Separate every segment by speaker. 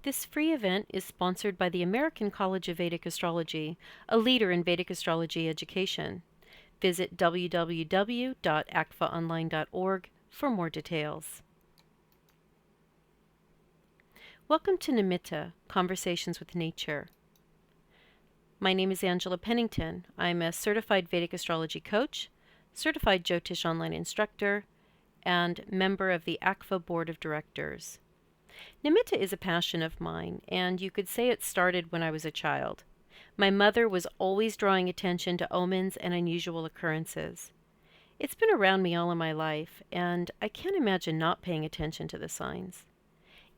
Speaker 1: This free event is sponsored by the American College of Vedic Astrology, a leader in Vedic astrology education. Visit www.acfaonline.org for more details. Welcome to Nimitta, Conversations with Nature. My name is Angela Pennington. I'm a certified Vedic astrology coach, certified Jyotish online instructor, and member of the ACFA Board of Directors. Nimitta is a passion of mine, and you could say it started when I was a child. My mother was always drawing attention to omens and unusual occurrences. It's been around me all of my life, and I can't imagine not paying attention to the signs.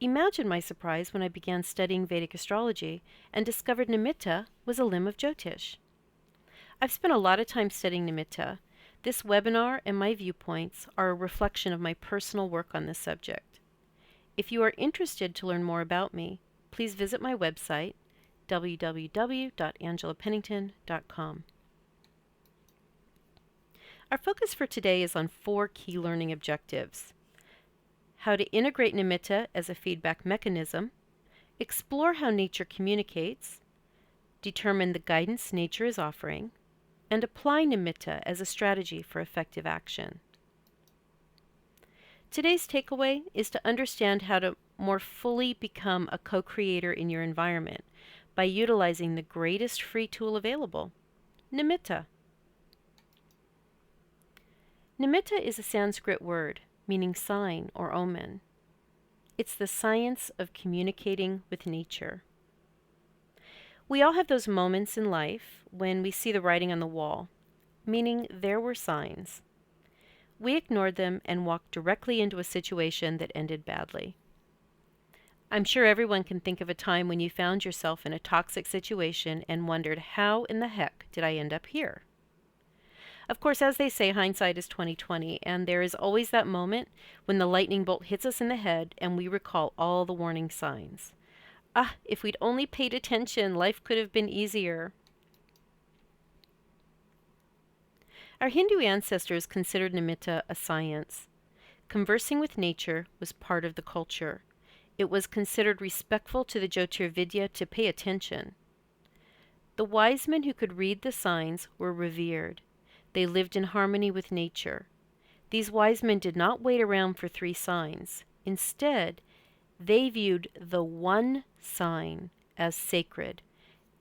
Speaker 1: Imagine my surprise when I began studying Vedic astrology and discovered Nimitta was a limb of Jyotish. I've spent a lot of time studying Nimitta. This webinar and my viewpoints are a reflection of my personal work on this subject. If you are interested to learn more about me, please visit my website, www.angelapennington.com. Our focus for today is on 4 key learning objectives: how to integrate Nimitta as a feedback mechanism, explore how nature communicates, determine the guidance nature is offering, and apply Nimitta as a strategy for effective action. Today's takeaway is to understand how to more fully become a co-creator in your environment by utilizing the greatest free tool available, Nimitta. Nimitta is a Sanskrit word meaning sign or omen. It's the science of communicating with nature. We all have those moments in life when we see the writing on the wall, meaning there were signs. We ignored them and walked directly into a situation that ended badly. I'm sure everyone can think of a time when you found yourself in a toxic situation and wondered, how in the heck did I end up here? Of course, as they say, hindsight is 20/20, and there is always that moment when the lightning bolt hits us in the head and we recall all the warning signs. If we'd only paid attention, life could have been easier. Our Hindu ancestors considered Nimitta a science. Conversing with nature was part of the culture. It was considered respectful to the Jyotirvidya to pay attention. The wise men who could read the signs were revered. They lived in harmony with nature. These wise men did not wait around for 3 signs. Instead, they viewed the one sign as sacred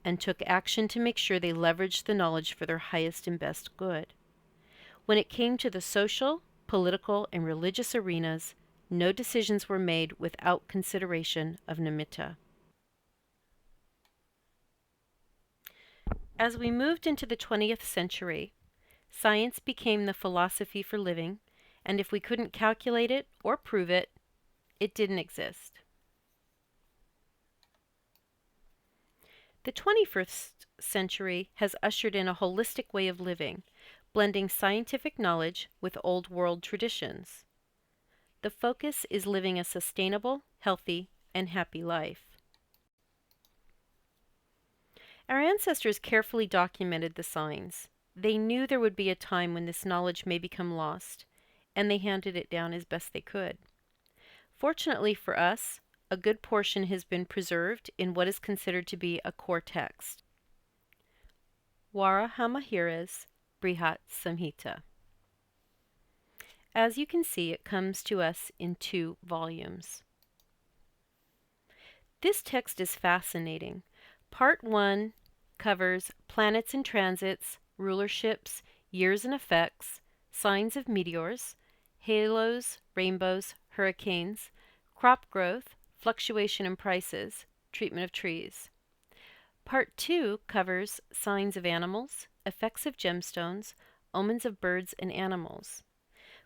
Speaker 1: and took action to make sure they leveraged the knowledge for their highest and best good. When it came to the social, political, and religious arenas, no decisions were made without consideration of Nimitta. As we moved into the 20th century, science became the philosophy for living, and if we couldn't calculate it or prove it, it didn't exist. The 21st century has ushered in a holistic way of living, blending scientific knowledge with old world traditions. The focus is living a sustainable, healthy, and happy life. Our ancestors carefully documented the signs. They knew there would be a time when this knowledge may become lost, and they handed it down as best they could. Fortunately for us, a good portion has been preserved in what is considered to be a core text, Varahamihira's Brihat Samhita. As you can see, it comes to us in 2 volumes. This text is fascinating. Part 1 covers planets and transits, rulerships, years and effects, signs of meteors, halos, rainbows, hurricanes, crop growth, fluctuation in prices, treatment of trees. Part 2 covers signs of animals, effects of gemstones, omens of birds and animals.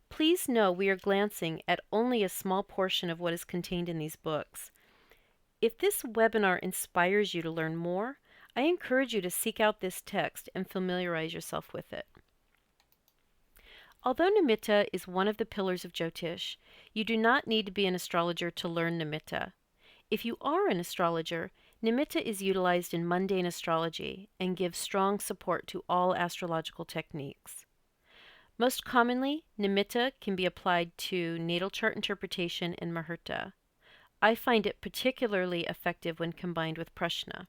Speaker 1: Please know we are glancing at only a small portion of what is contained in these books. If this webinar inspires you to learn more, I encourage you to seek out this text and familiarize yourself with it. Although Nimitta is one of the pillars of Jyotish, you do not need to be an astrologer to learn Nimitta. If you are an astrologer, Nimitta is utilized in mundane astrology and gives strong support to all astrological techniques. Most commonly, Nimitta can be applied to natal chart interpretation and Muhurta. I find it particularly effective when combined with prashna.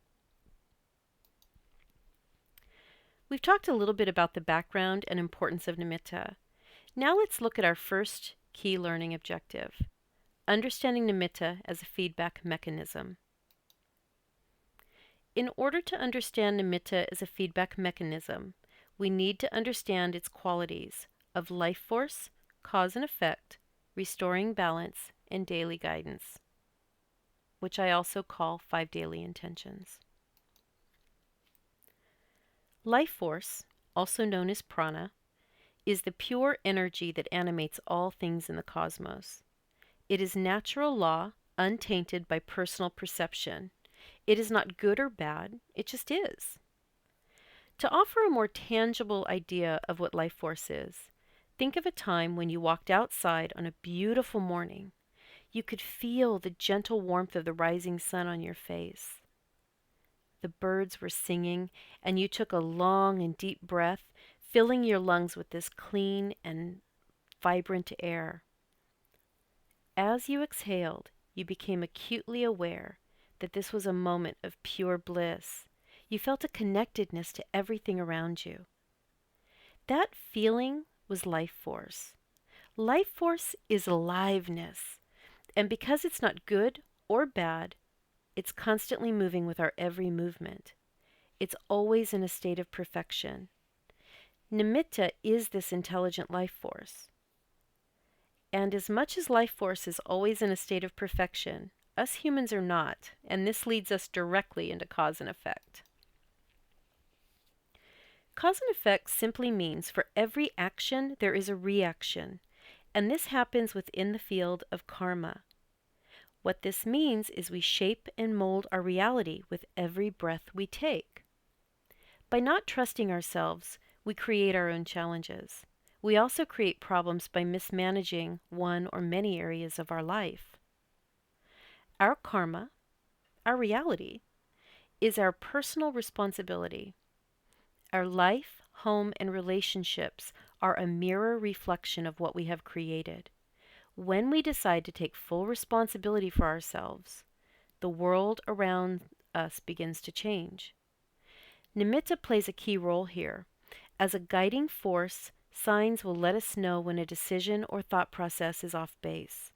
Speaker 1: We've talked a little bit about the background and importance of nimitta. Now let's look at our first key learning objective, understanding nimitta as a feedback mechanism. In order to understand nimitta as a feedback mechanism, we need to understand its qualities of life force, cause and effect, restoring balance, and daily guidance, which I also call 5 daily intentions. Life force, also known as prana, is the pure energy that animates all things in the cosmos. It is natural law, untainted by personal perception. It is not good or bad, it just is. To offer a more tangible idea of what life force is, think of a time when you walked outside on a beautiful morning. You could feel the gentle warmth of the rising sun on your face. The birds were singing, and you took a long and deep breath, filling your lungs with this clean and vibrant air. As you exhaled, you became acutely aware that this was a moment of pure bliss. You felt a connectedness to everything around you. That feeling was life force. Life force is aliveness, and because it's not good or bad, it's constantly moving with our every movement. It's always in a state of perfection. Nimitta is this intelligent life force. And as much as life force is always in a state of perfection, us humans are not, and this leads us directly into cause and effect. Cause and effect simply means for every action there is a reaction, and this happens within the field of karma. What this means is we shape and mold our reality with every breath we take. By not trusting ourselves, we create our own challenges. We also create problems by mismanaging one or many areas of our life. Our karma, our reality, is our personal responsibility. Our life, home, and relationships are a mirror reflection of what we have created. When we decide to take full responsibility for ourselves, the world around us begins to change. Nimitta plays a key role here. As a guiding force, signs will let us know when a decision or thought process is off base.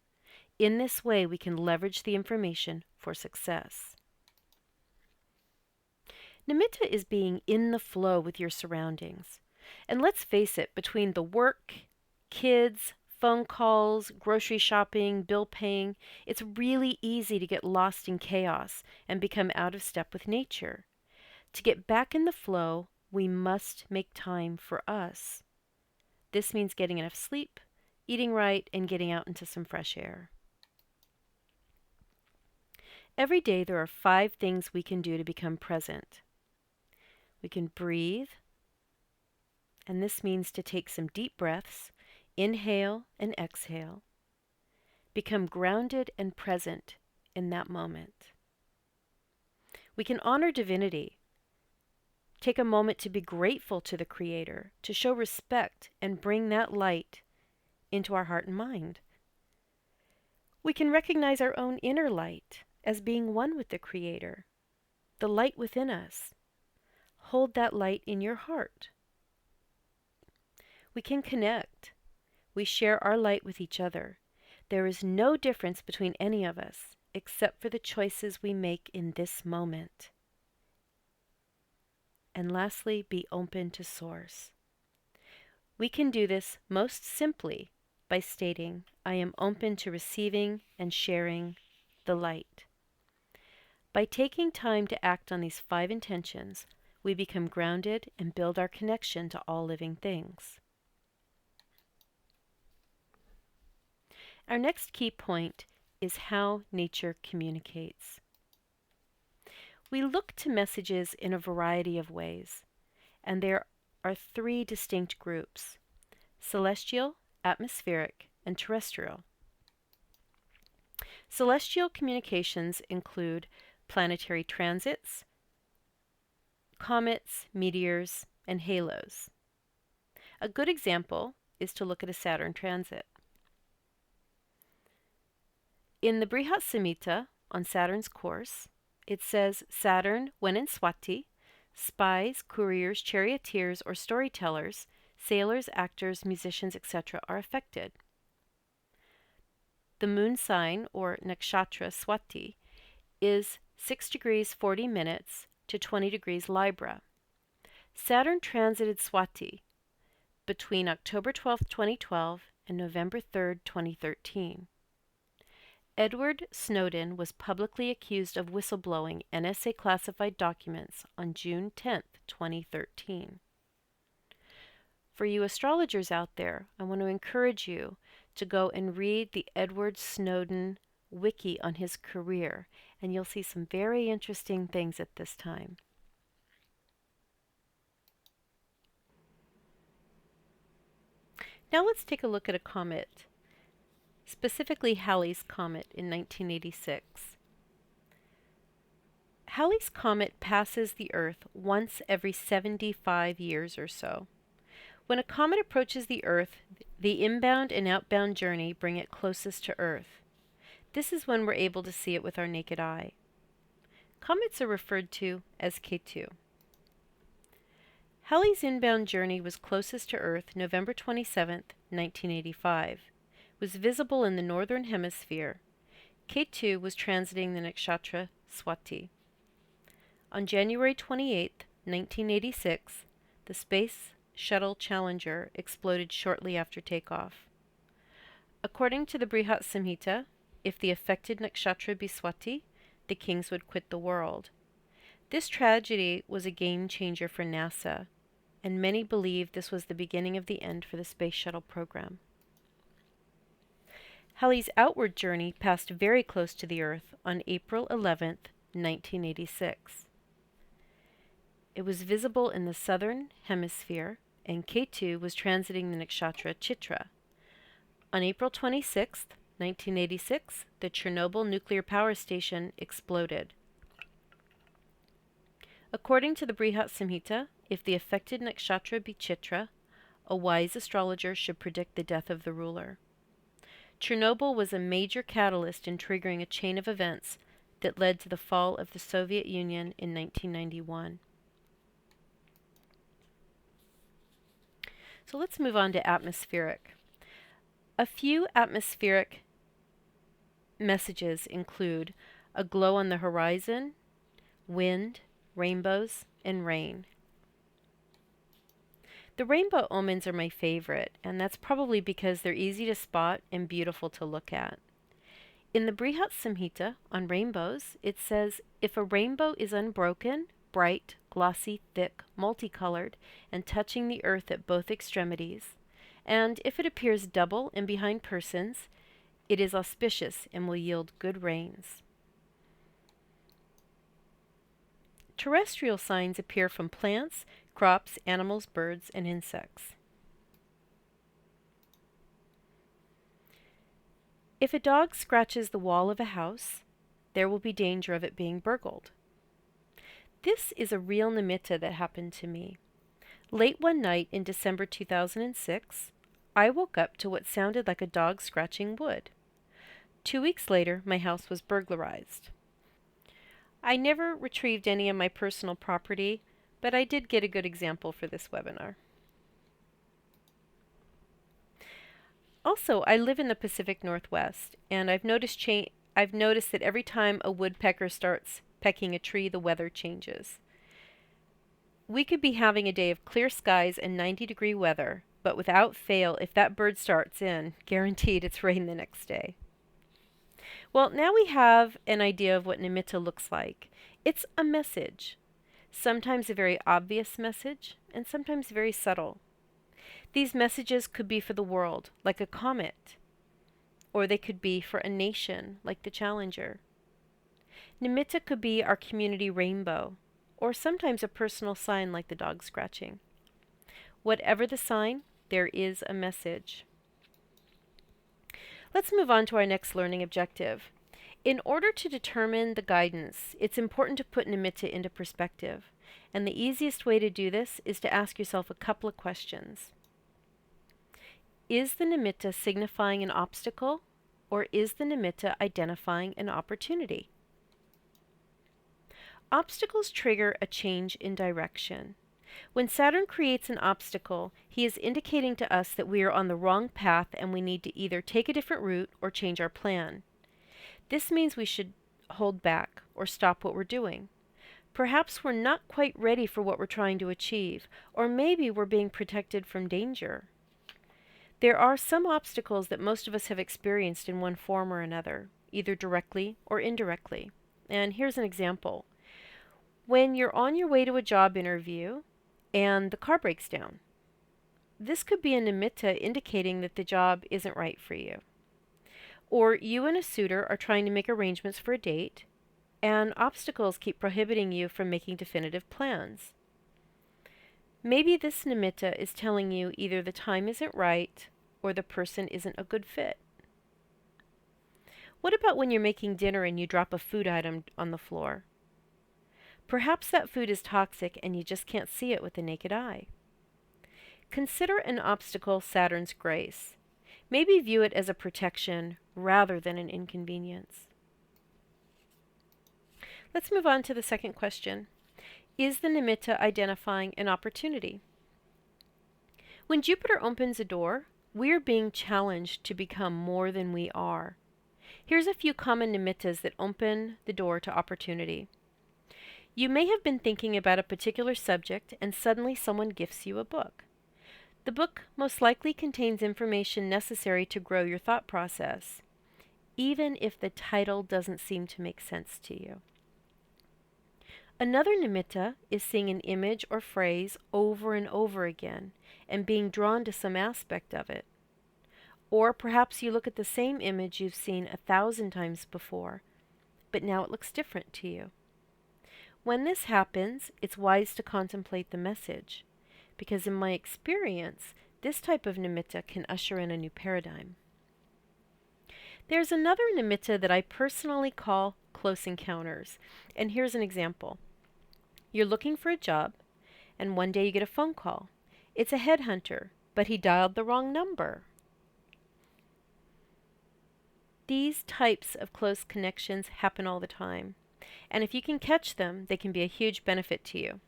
Speaker 1: In this way, we can leverage the information for success. Nimitta is being in the flow with your surroundings. And let's face it, between the work, kids, phone calls, grocery shopping, bill paying, it's really easy to get lost in chaos and become out of step with nature. To get back in the flow, we must make time for us. This means getting enough sleep, eating right, and getting out into some fresh air. Every day there are 5 things we can do to become present. We can breathe, and this means to take some deep breaths, inhale and exhale. Become grounded and present in that moment. We can honor divinity. Take a moment to be grateful to the Creator, to show respect and bring that light into our heart and mind. We can recognize our own inner light as being one with the Creator, the light within us. Hold that light in your heart. We can connect. We share our light with each other. There is no difference between any of us except for the choices we make in this moment. And lastly, be open to Source. We can do this most simply by stating, I am open to receiving and sharing the light. By taking time to act on these 5 intentions, we become grounded and build our connection to all living things. Our next key point is how nature communicates. We look to messages in a variety of ways, and there are 3 distinct groups: celestial, atmospheric, and terrestrial. Celestial communications include planetary transits, comets, meteors, and halos. A good example is to look at a Saturn transit. In the Brihat Samhita on Saturn's course, it says Saturn, when in Swati, spies, couriers, charioteers, or storytellers, sailors, actors, musicians, etc. are affected. The moon sign, or nakshatra Swati, is 6 degrees 40 minutes to 20 degrees Libra. Saturn transited Swati between October 12, 2012 and November 3, 2013. Edward Snowden was publicly accused of whistleblowing NSA classified documents on June 10, 2013. For you astrologers out there, I want to encourage you to go and read the Edward Snowden wiki on his career, and you'll see some very interesting things at this time. Now let's take a look at a comet, specifically Halley's Comet in 1986. Halley's Comet passes the Earth once every 75 years or so. When a comet approaches the Earth, the inbound and outbound journey bring it closest to Earth. This is when we're able to see it with our naked eye. Comets are referred to as K2. Halley's inbound journey was closest to Earth November 27, 1985. It was visible in the northern hemisphere. K2 was transiting the nakshatra Swati. On January 28, 1986, the Space Shuttle Challenger exploded shortly after takeoff. According to the Brihat Samhita, if the affected nakshatra be Swati, the kings would quit the world. This tragedy was a game changer for NASA, and many believe this was the beginning of the end for the Space Shuttle program. Halley's outward journey passed very close to the Earth on April 11, 1986. It was visible in the southern hemisphere, and K2 was transiting the nakshatra Chitra. On April 26, 1986, the Chernobyl nuclear power station exploded. According to the Brihat Samhita, if the affected nakshatra be Chitra, a wise astrologer should predict the death of the ruler. Chernobyl was a major catalyst in triggering a chain of events that led to the fall of the Soviet Union in 1991. So let's move on to atmospheric. A few atmospheric messages include a glow on the horizon, wind, rainbows, and rain. The rainbow omens are my favorite, and that's probably because they're easy to spot and beautiful to look at. In the Brihat Samhita on rainbows, it says, if a rainbow is unbroken, bright, glossy, thick, multicolored, and touching the earth at both extremities, and if it appears double and behind persons, it is auspicious and will yield good rains. Terrestrial signs appear from plants, crops, animals, birds, and insects. If a dog scratches the wall of a house, there will be danger of it being burgled. This is a real nimitta that happened to me. Late one night in December 2006, I woke up to what sounded like a dog scratching wood. 2 weeks later, my house was burglarized. I never retrieved any of my personal property, but I did get a good example for this webinar. Also, I live in the Pacific Northwest, and I've noticed that every time a woodpecker starts pecking a tree, the weather changes. We could be having a day of clear skies and 90-degree weather, but without fail, if that bird starts in, guaranteed it's rain the next day. Well, now we have an idea of what nimitta looks like. It's a message, sometimes a very obvious message, and sometimes very subtle. These messages could be for the world, like a comet, or they could be for a nation, like the Challenger. Nimitta could be our community rainbow, or sometimes a personal sign like the dog scratching. Whatever the sign, there is a message. Let's move on to our next learning objective. In order to determine the guidance, it's important to put nimitta into perspective. And the easiest way to do this is to ask yourself a couple of questions. Is the nimitta signifying an obstacle or is the nimitta identifying an opportunity? Obstacles trigger a change in direction. When Saturn creates an obstacle, he is indicating to us that we are on the wrong path and we need to either take a different route or change our plan. This means we should hold back or stop what we're doing. Perhaps we're not quite ready for what we're trying to achieve, or maybe we're being protected from danger. There are some obstacles that most of us have experienced in one form or another, either directly or indirectly. And here's an example. When you're on your way to a job interview and the car breaks down, this could be a nimitta indicating that the job isn't right for you. Or you and a suitor are trying to make arrangements for a date, and obstacles keep prohibiting you from making definitive plans. Maybe this nimitta is telling you either the time isn't right or the person isn't a good fit. What about when you're making dinner and you drop a food item on the floor? Perhaps that food is toxic and you just can't see it with the naked eye. Consider an obstacle Saturn's grace. Maybe view it as a protection rather than an inconvenience. Let's move on to the second question. Is the nimitta identifying an opportunity? When Jupiter opens a door, we're being challenged to become more than we are. Here's a few common nimittas that open the door to opportunity. You may have been thinking about a particular subject and suddenly someone gifts you a book. The book most likely contains information necessary to grow your thought process, even if the title doesn't seem to make sense to you. Another nimitta is seeing an image or phrase over and over again and being drawn to some aspect of it. Or perhaps you look at the same image you've seen 1,000 times before, but now it looks different to you. When this happens, it's wise to contemplate the message, because in my experience, this type of nimitta can usher in a new paradigm. There's another nimitta that I personally call close encounters, and here's an example. You're looking for a job, and one day you get a phone call. It's a headhunter, but he dialed the wrong number. These types of close connections happen all the time, and if you can catch them, they can be a huge benefit to you.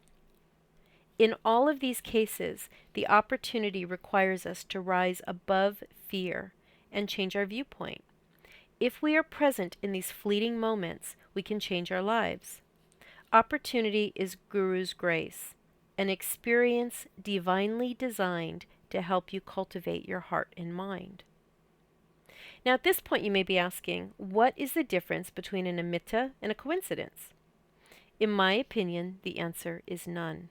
Speaker 1: In all of these cases, the opportunity requires us to rise above fear and change our viewpoint. If we are present in these fleeting moments, we can change our lives. Opportunity is Guru's grace, an experience divinely designed to help you cultivate your heart and mind. Now at this point you may be asking, what is the difference between a nimitta and a coincidence? In my opinion, the answer is none.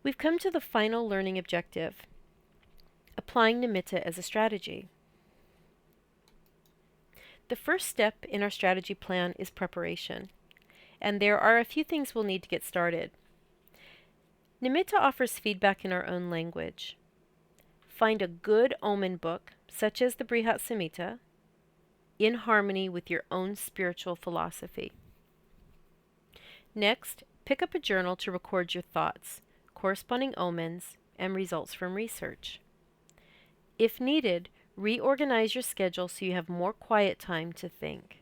Speaker 1: We've come to the final learning objective, applying nimitta as a strategy. The first step in our strategy plan is preparation, and there are a few things we'll need to get started. Nimitta offers feedback in our own language. Find a good omen book, such as the Brihat Samhita, in harmony with your own spiritual philosophy. Next, pick up a journal to record your thoughts, corresponding omens, and results from research. If needed, reorganize your schedule so you have more quiet time to think.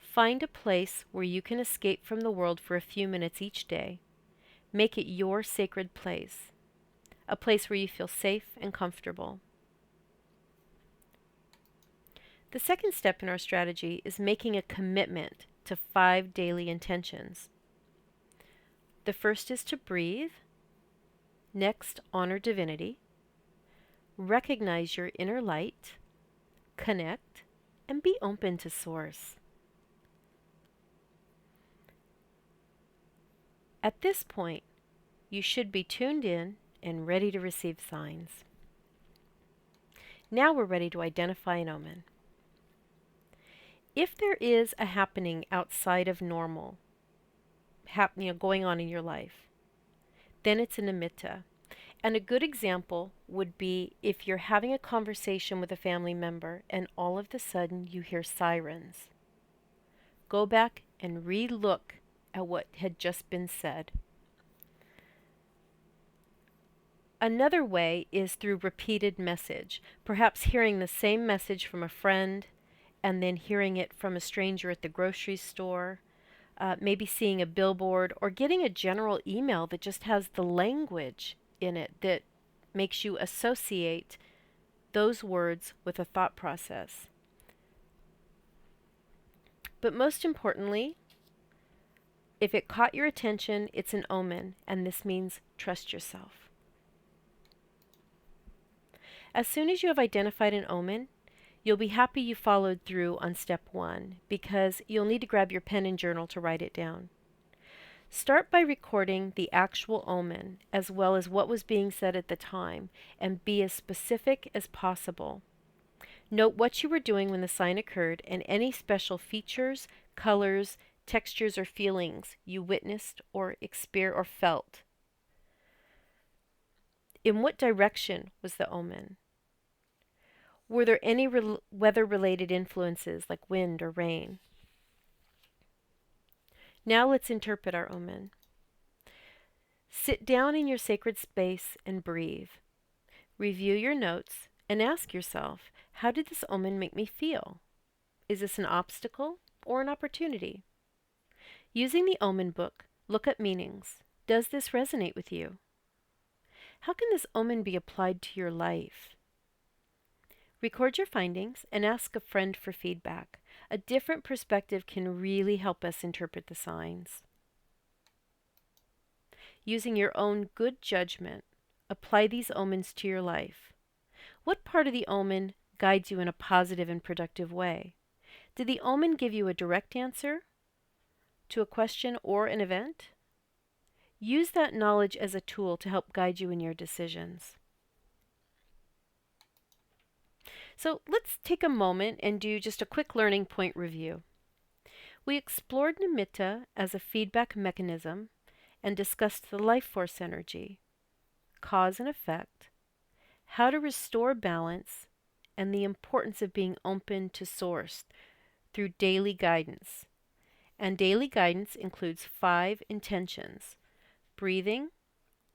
Speaker 1: Find a place where you can escape from the world for a few minutes each day. Make it your sacred place, a place where you feel safe and comfortable. The second step in our strategy is making a commitment to 5 daily intentions. The first is to breathe. Next, honor divinity. Recognize your inner light. Connect, and be open to Source. At this point, you should be tuned in and ready to receive signs. Now we're ready to identify an omen. If there is a happening outside of normal, going on in your life, then it's a nimitta. And a good example would be if you're having a conversation with a family member and all of a sudden you hear sirens. Go back and re-look at what had just been said. Another way is through repeated message, perhaps hearing the same message from a friend and then hearing it from a stranger at the grocery store, maybe seeing a billboard or getting a general email that just has the language in it that makes you associate those words with a thought process. But most importantly, if it caught your attention, it's an omen, and this means trust yourself. As soon as you have identified an omen, you'll be happy you followed through on step 1 because you'll need to grab your pen and journal to write it down. Start by recording the actual omen as well as what was being said at the time and be as specific as possible. Note what you were doing when the sign occurred and any special features, colors, textures, or feelings you witnessed or experienced or felt. In what direction was the omen? Were there any weather-related influences like wind or rain? Now let's interpret our omen. Sit down in your sacred space and breathe. Review your notes and ask yourself, how did this omen make me feel? Is this an obstacle or an opportunity? Using the omen book, look up meanings. Does this resonate with you? How can this omen be applied to your life? Record your findings and ask a friend for feedback. A different perspective can really help us interpret the signs. Using your own good judgment, apply these omens to your life. What part of the omen guides you in a positive and productive way? Did the omen give you a direct answer to a question or an event? Use that knowledge as a tool to help guide you in your decisions. So let's take a moment and do just a quick learning point review. We explored Nimitta as a feedback mechanism and discussed the life force energy, cause and effect, how to restore balance, and the importance of being open to source through daily guidance. And daily guidance includes 5 intentions: breathing,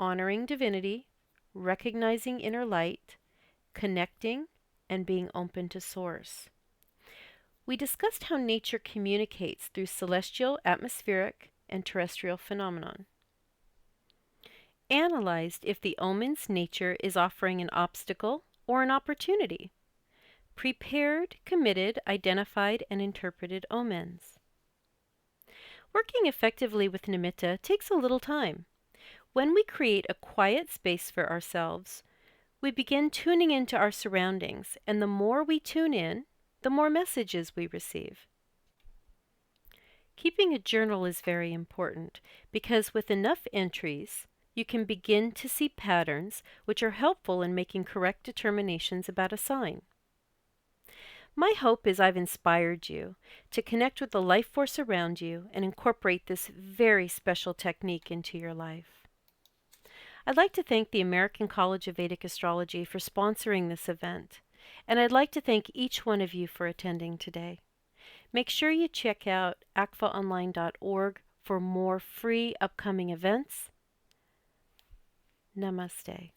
Speaker 1: honoring divinity, recognizing inner light, connecting, and being open to source. We discussed how nature communicates through celestial, atmospheric, and terrestrial phenomenon. Analyzed if the omen's nature is offering an obstacle or an opportunity. Prepared, committed, identified, and interpreted omens. Working effectively with Nimitta takes a little time. When we create a quiet space for ourselves, we begin tuning into our surroundings, and the more we tune in, the more messages we receive. Keeping a journal is very important because with enough entries, you can begin to see patterns which are helpful in making correct determinations about a sign. My hope is I've inspired you to connect with the life force around you and incorporate this very special technique into your life. I'd like to thank the American College of Vedic Astrology for sponsoring this event, and I'd like to thank each one of you for attending today. Make sure you check out akvaonline.org for more free upcoming events. Namaste.